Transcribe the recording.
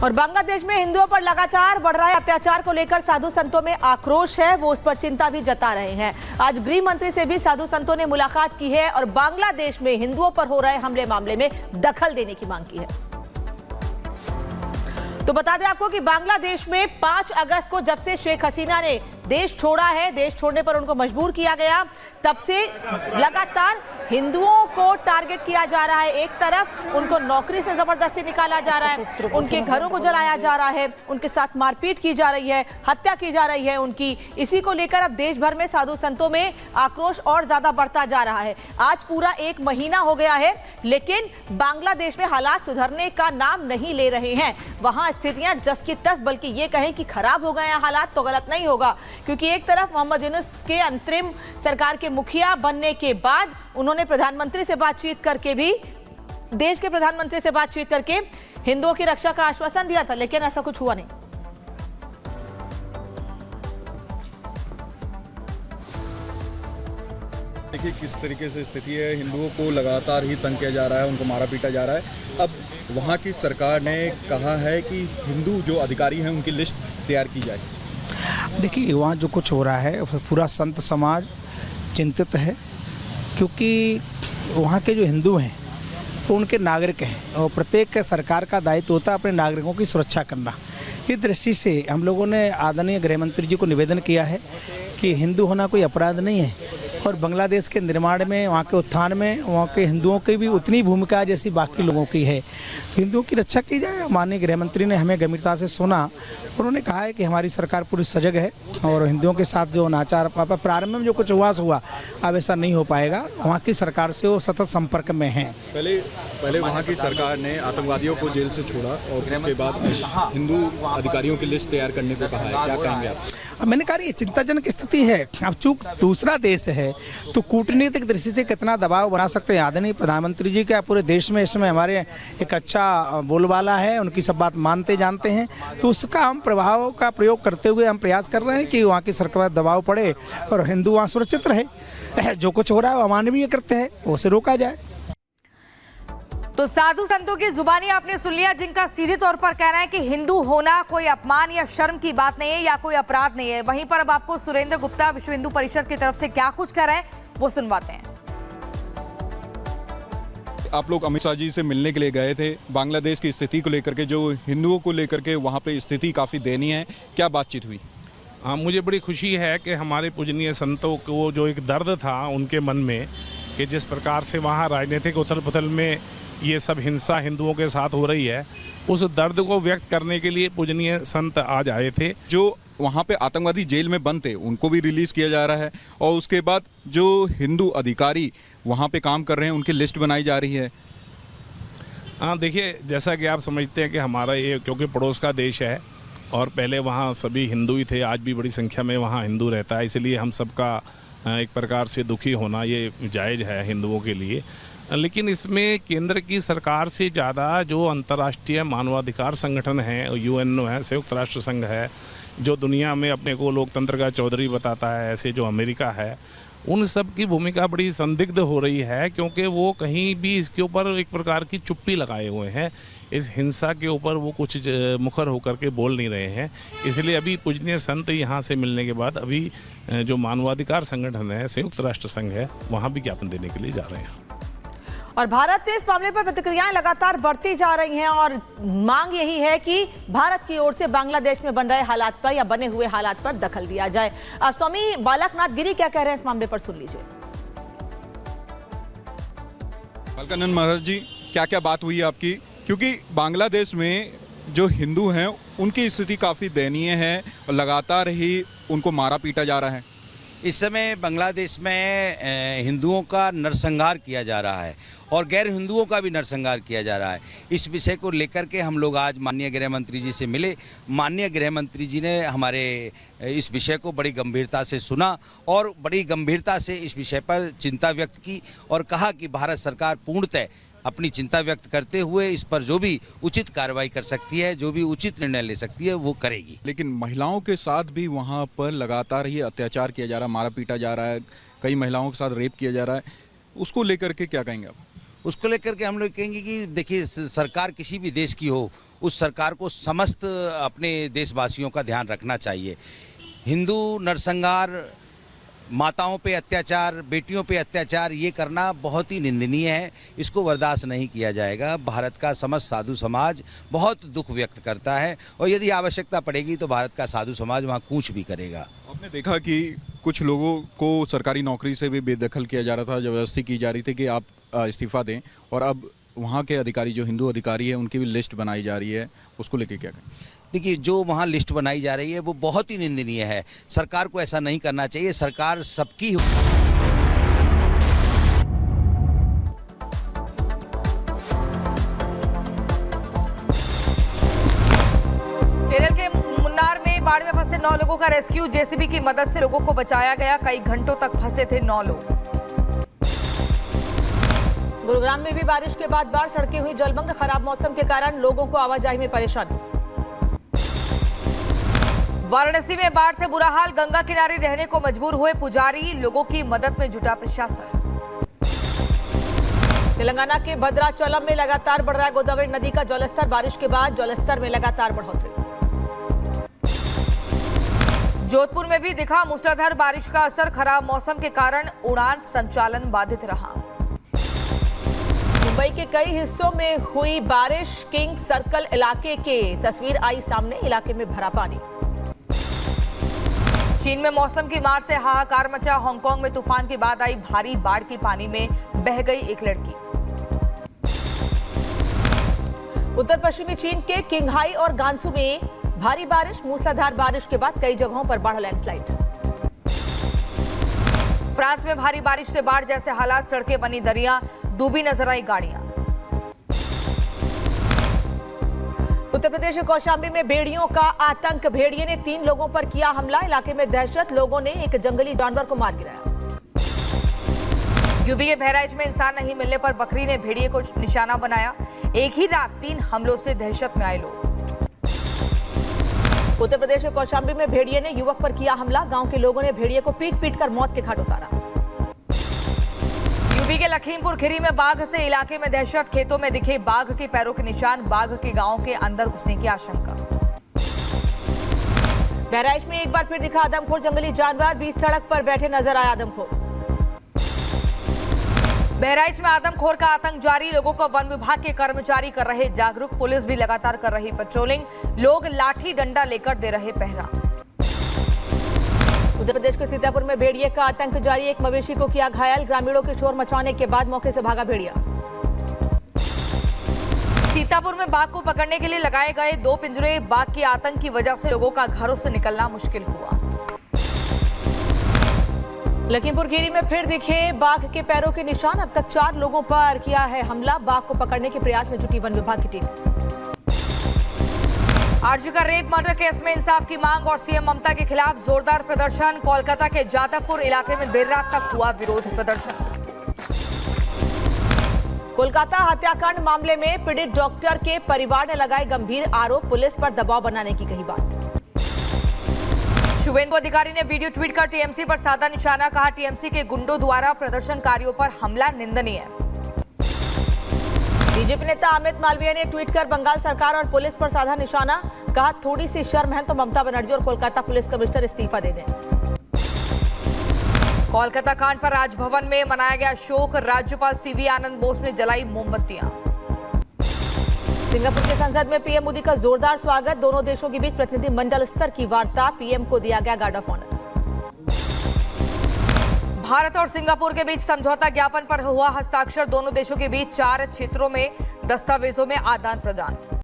और बांग्लादेश में हिंदुओं पर लगातार बढ़ रहे अत्याचार को लेकर साधु संतों में आक्रोश है, वो उस पर चिंता भी जता रहे हैं। आज गृह मंत्री से भी साधु संतों ने मुलाकात की है और बांग्लादेश में हिंदुओं पर हो रहे हमले मामले में दखल देने की मांग की है। तो बता दें आपको कि बांग्लादेश में 5 अगस्त को जब से शेख हसीना ने देश छोड़ा है, देश छोड़ने पर उनको मजबूर किया गया, तब से लगातार हिंदुओं को टारगेट किया जा रहा है। एक तरफ उनको नौकरी से जबरदस्ती निकाला जा रहा है, उनके घरों को जलाया जा रहा है, उनके साथ मारपीट की जा रही है, हत्या की जा रही है उनकी। इसी को लेकर अब देश भर में साधु संतों में आक्रोश और ज्यादा बढ़ता जा रहा है। आज पूरा 1 महीना हो गया है, लेकिन बांग्लादेश में हालात सुधरने का नाम नहीं ले रहे हैं। वहां स्थितियां जस की तस, बल्कि ये कहें कि खराब हो गए हैं हालात तो गलत नहीं होगा, क्योंकि एक तरफ मोहम्मद यूनुस के अंतरिम सरकार के मुखिया बनने के बाद उन्होंने प्रधानमंत्री से बातचीत करके भी, देश के प्रधानमंत्री से बातचीत करके हिंदुओं की रक्षा का आश्वासन दिया था, लेकिन ऐसा कुछ हुआ नहीं। देखिए किस तरीके से स्थिति है, हिंदुओं को लगातार ही तंग किया जा रहा है, उनको मारा पीटा जा रहा है। अब वहाँ की सरकार ने कहा है कि हिंदू जो अधिकारी हैं उनकी लिस्ट तैयार की जाए। देखिए वहाँ जो कुछ हो रहा है पूरा संत समाज चिंतित है, क्योंकि वहाँ के जो हिंदू हैं तो उनके नागरिक हैं और प्रत्येक सरकार का दायित्व होता है अपने नागरिकों की सुरक्षा करना। इस दृष्टि से हम लोगों ने आदरणीय गृह मंत्री जी को निवेदन किया है कि हिंदू होना कोई अपराध नहीं है और बांग्लादेश के निर्माण में, वहाँ के उत्थान में वहाँ के हिंदुओं की भी उतनी भूमिका जैसी बाकी लोगों की है। हिंदुओं की रक्षा की जाए। माननीय गृह मंत्री ने हमें गंभीरता से सुना, उन्होंने कहा है कि हमारी सरकार पूरी सजग है और हिंदुओं के साथ जो अनाचार प्रारंभ में जो कुछ हुआ अब ऐसा नहीं हो पाएगा। वहाँ की सरकार से वो सतत संपर्क में हैं। पहले वहाँ की सरकार ने आतंकवादियों को जेल से छोड़ा और उसके बाद हिंदू अधिकारियों की लिस्ट तैयार करने को कहा है, क्या कहेंगे आप? अब मैंने कहा ये चिंताजनक स्थिति है। अब चूंकि दूसरा देश है तो कूटनीतिक दृष्टि से कितना दबाव बना सकते हैं। आदरणीय प्रधानमंत्री जी का पूरे देश में इस समय हमारे एक अच्छा बोलबाला है, उनकी सब बात मानते जानते हैं, तो उसका हम प्रभाव का प्रयोग करते हुए हम प्रयास कर रहे हैं कि वहाँ की सरकार दबाव पड़े और हिंदू वहाँ सुरक्षित रहे। जो कुछ हो रहा है वो अमानवीय करते हैं, उसे रोका जाए। तो साधु संतों की जुबानी आपने सुन लिया, जिनका सीधे तौर पर कहना है कि हिंदू होना कोई अपमान या शर्म की बात नहीं है या कोई अपराध नहीं है। वहीं पर अब आपको सुरेंद्र गुप्ता विश्व हिंदू परिषद की तरफ से क्या कुछ कह रहे हैं वो सुनवाते हैं। आप लोग अमित शाह जी से मिलने के लिए गए थे, बांग्लादेश की स्थिति को लेकर के, जो हिंदुओं को लेकर के वहाँ पे स्थिति काफ़ी दयनीय है, क्या बातचीत हुई? हाँ, मुझे बड़ी खुशी है कि हमारे पूजनीय संतों को जो एक दर्द था उनके मन में कि जिस प्रकार से वहाँ राजनीतिक उथल पुथल में ये सब हिंसा हिंदुओं के साथ हो रही है, उस दर्द को व्यक्त करने के लिए पूजनीय संत आज आए थे। जो वहाँ पे आतंकवादी जेल में बंद थे उनको भी रिलीज़ किया जा रहा है और उसके बाद जो हिंदू अधिकारी वहाँ पे काम कर रहे हैं उनकी लिस्ट बनाई जा रही है। हाँ, देखिए जैसा कि आप समझते हैं कि हमारा ये क्योंकि पड़ोस का देश है और पहले वहाँ सभी हिंदू ही थे, आज भी बड़ी संख्या में वहाँ हिंदू रहता है, इसलिए हम सबका एक प्रकार से दुखी होना ये जायज़ है हिंदुओं के लिए। लेकिन इसमें केंद्र की सरकार से ज़्यादा जो अंतर्राष्ट्रीय मानवाधिकार संगठन है, यूएनओ है, संयुक्त राष्ट्र संघ है, जो दुनिया में अपने को लोकतंत्र का चौधरी बताता है, ऐसे जो अमेरिका है, उन सब की भूमिका बड़ी संदिग्ध हो रही है, क्योंकि वो कहीं भी इसके ऊपर एक प्रकार की चुप्पी लगाए हुए हैं। इस हिंसा के ऊपर वो कुछ मुखर होकर के बोल नहीं रहे हैं। इसलिए अभी पूजनीय संत यहाँ से मिलने के बाद अभी जो मानवाधिकार संगठन है, संयुक्त राष्ट्र संघ है, वहाँ भी ज्ञापन देने के लिए जा रहे हैं। और भारत में इस मामले पर प्रतिक्रियाएं लगातार बढ़ती जा रही हैं और मांग यही है कि भारत की ओर से बांग्लादेश में बन रहे हालात पर या बने हुए हालात पर दखल दिया जाए। अब स्वामी बालकनाथ गिरी क्या कह रहे हैं इस मामले पर सुन लीजिए। अलकानंद महाराज जी, क्या क्या बात हुई आपकी? क्योंकि बांग्लादेश में जो हिंदू हैं उनकी स्थिति काफ़ी दयनीय है और लगातार ही उनको मारा पीटा जा रहा है। इस समय बांग्लादेश में हिंदुओं का नरसंहार किया जा रहा है और गैर हिंदुओं का भी नरसंहार किया जा रहा है। इस विषय को लेकर के हम लोग आज माननीय गृह मंत्री जी से मिले। माननीय गृह मंत्री जी ने हमारे इस विषय को बड़ी गंभीरता से सुना और बड़ी गंभीरता से इस विषय पर चिंता व्यक्त की और कहा कि भारत सरकार पूर्णतः अपनी चिंता व्यक्त करते हुए इस पर जो भी उचित कार्रवाई कर सकती है, जो भी उचित निर्णय ले सकती है, वो करेगी। लेकिन महिलाओं के साथ भी वहाँ पर लगातार ही अत्याचार किया जा रहा है, मारा पीटा जा रहा है, कई महिलाओं के साथ रेप किया जा रहा है, उसको लेकर के क्या कहेंगे आप? उसको लेकर के हम लोग कहेंगे कि देखिए, सरकार किसी भी देश की हो, उस सरकार को समस्त अपने देशवासियों का ध्यान रखना चाहिए। हिंदू नरसंहार, माताओं पे अत्याचार, बेटियों पे अत्याचार ये करना बहुत ही निंदनीय है। इसको बर्दाश्त नहीं किया जाएगा। भारत का समस्त साधु समाज बहुत दुख व्यक्त करता है और यदि आवश्यकता पड़ेगी तो भारत का साधु समाज वहाँ कूच भी करेगा। आपने देखा कि कुछ लोगों को सरकारी नौकरी से भी बेदखल किया जा रहा था, जबरदस्ती की जा रही थी कि आप इस्तीफा दें, और अब वहाँ के अधिकारी जो हिंदू अधिकारी है उनकी भी लिस्ट बनाई जा रही है, उसको लेके क्या कहें? देखिए, जो वहाँ लिस्ट बनाई जा रही है वो बहुत ही निंदनीय है। सरकार को ऐसा नहीं करना चाहिए। सरकार सबकी केरल के मुन्नार में बाढ़ में फंसे 9 लोगों का रेस्क्यू, जेसीबी की मदद से लोगों को बचाया गया। कई घंटों तक फंसे थे 9 लोग। गुरुग्राम में भी बारिश के बाद बाढ़, सड़कें हुई जलमग्न। खराब मौसम के कारण लोगों को आवाजाही में परेशानी। वाराणसी में बाढ़ से बुरा हाल, गंगा किनारे रहने को मजबूर हुए पुजारी। लोगों की मदद में जुटा प्रशासन। तेलंगाना के भद्राचलम में लगातार बढ़ रहा है गोदावरी नदी का जलस्तर। बारिश के बाद जलस्तर में लगातार बढ़ोतरी। जोधपुर में भी दिखा मूसलाधार बारिश का असर। खराब मौसम के कारण उड़ान संचालन बाधित रहा। मुंबई के कई हिस्सों में हुई बारिश। किंग सर्कल इलाके के तस्वीर आई सामने, इलाके में भरा पानी। चीन में मौसम की मार से हाहाकार मचा। हांगकांग में तूफान के बाद आई भारी बाढ़ के पानी में बह गई एक लड़की। उत्तर पश्चिमी चीन के किंगहाई और गांसू में भारी बारिश। मूसलाधार बारिश के बाद कई जगहों पर बाढ़, लैंडस्लाइड। फ्रांस में भारी बारिश से बाढ़ जैसे हालात, सड़कें बनी दरिया, डूबी नजर आई गाड़ियां। उत्तर प्रदेश के कौशाम्बी में भेड़ियों का आतंक। भेड़िए ने 3 लोगों पर किया हमला। इलाके में दहशत, लोगों ने एक जंगली जानवर को मार गिराया। यूपी के बहराइच में इंसान नहीं मिलने पर बकरी ने भेड़िए को निशाना बनाया। एक ही रात 3 हमलों से दहशत में आए लोग। उत्तर प्रदेश के कौशाम्बी में भेड़िए ने युवक पर किया हमला। गांव के लोगों ने भेड़िए को पीट कर मौत के घाट उतारा। यूपी के लखीमपुर खीरी में बाघ से इलाके में दहशत। खेतों में दिखे बाघ के पैरों के निशान। बाघ के गांव के अंदर घुसने की आशंका। बहराइच में एक बार फिर दिखा आदमखोर जंगली जानवर। बीच सड़क पर बैठे नजर आया आदमखोर। बहराइच में आदमखोर का आतंक जारी। लोगों को वन विभाग के कर्मचारी कर रहे जागरूक। पुलिस भी लगातार कर रही पेट्रोलिंग। लोग लाठी डंडा लेकर दे रहे पहरा। उत्तर प्रदेश के सीतापुर में भेड़िए का आतंक जारी। एक मवेशी को किया घायल। ग्रामीणों के शोर मचाने के बाद मौके से भागा भेड़िया। सीतापुर में बाघ को पकड़ने के लिए लगाए गए 2 पिंजरे। बाघ के आतंक की वजह से लोगों का घरों से निकलना मुश्किल हुआ। लखीमपुर खीरी में फिर दिखे बाघ के पैरों के निशान। अब तक 4 लोगों पर किया है हमला। बाघ को पकड़ने के प्रयास में जुटी वन विभाग की टीम। आरजी का रेप मर्डर केस में इंसाफ की मांग और सीएम ममता के खिलाफ जोरदार प्रदर्शन। कोलकाता के जादवपुर इलाके में देर रात तक हुआ विरोध प्रदर्शन। कोलकाता हत्याकांड मामले में पीड़ित डॉक्टर के परिवार ने लगाए गंभीर आरोप। पुलिस पर दबाव बनाने की कही बात। शुभेंदु अधिकारी ने वीडियो ट्वीट कर टीएमसी पर साधा निशाना। कहा, टीएमसी के गुंडों द्वारा प्रदर्शनकारियों पर हमला निंदनीय है। बीजेपी नेता अमित मालवीय ने ट्वीट कर बंगाल सरकार और पुलिस पर साधा निशाना। कहा, थोड़ी सी शर्म है तो ममता बनर्जी और कोलकाता पुलिस कमिश्नर इस्तीफा दे दें। कोलकाता कांड पर राजभवन में मनाया गया शोक। राज्यपाल सीवी आनंद बोस ने जलाई मोमबत्तियां। सिंगापुर के संसद में पीएम मोदी का जोरदार स्वागत। दोनों देशों के बीच प्रतिनिधिमंडल स्तर की वार्ता। पीएम को दिया गया गार्ड ऑफ ऑनर। भारत और सिंगापुर के बीच समझौता ज्ञापन पर हुआ हस्ताक्षर। दोनों देशों के बीच 4 क्षेत्रों में दस्तावेजों में आदान प्रदान।